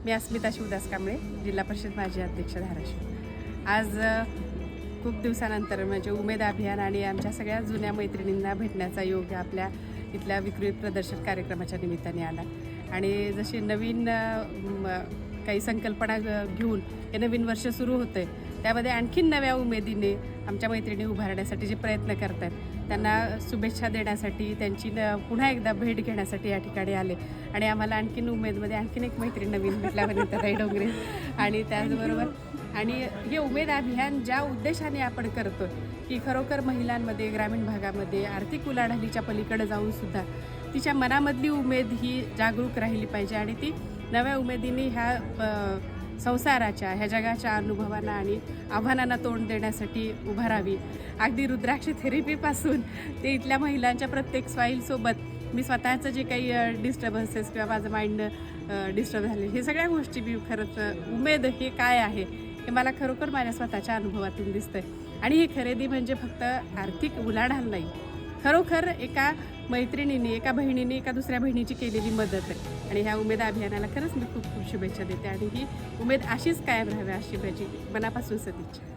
मी अस्मिता शिवदास कांबळे, जिल्हा परिषद माजी अध्यक्ष धाराशिव। आज खूप दिवसानंतर म्हणजे उमेद अभियान आणि आमच्या सगळ्या जुन्या मैत्रिणींना भेटण्याचा योग आपल्या इथल्या विक्री प्रदर्शन कार्यक्रमाच्या निमित्ताने आला। आणि जशी नवीन काही संकल्पना घेऊन हे नवीन वर्ष सुरू होतं आहे, त्यामध्ये आणखीन नव्या उमेदीने आमच्या मैत्रिणी उभारण्यासाठी जे प्रयत्न करत आहेत त्यांना शुभेच्छा देण्यासाठी, त्यांची पुन्हा एकदा भेट घेण्यासाठी या ठिकाणी आले। आणि आम्हाला आणखीन उमेदमध्ये आणखीन एक मैत्रीण नवीन भेटल्या वनिताताई डोंगरे। आणि त्याचबरोबर आणि हे उमेद अभियान ज्या उद्देशाने आपण करतो की खरोखर महिलांमध्ये, ग्रामीण भागामध्ये आर्थिक उलाढालीच्या पलीकडे जाऊनसुद्धा तिच्या मनामधली उमेद ही जागरूक राहिली पाहिजे आणि ती नव्या उमेदीने ह्या संसाराच्या, ह्या जगाच्या अनुभवांना आणि आव्हानांना तोंड देण्यासाठी उभा राहावी। अगदी रुद्राक्ष थेरपीपासून ते इथल्या महिलांच्या प्रत्येक स्वाईलसोबत मी स्वतःचं जे काही डिस्टर्बन्सेस किंवा माझं माइंड डिस्टर्ब झाले, हे सगळ्या गोष्टी मी खरंच उमेद हे काय आहे हे मला खरोखर माझ्या स्वतःच्या अनुभवातून दिसतंय। आणि ही खरेदी म्हणजे फक्त आर्थिक उलाढाल नाही, खरोखर एका मैत्रिणीने, एका बहिणीने एका दुसऱ्या बहिणीची केलेली मदत आहे। आणि ह्या उमेद अभियानाला खरंच मी खूप खूप शुभेच्छा देते आणि ही उमेद अशीच कायम राहावी अशी माझी मनापासून सदिच्छा।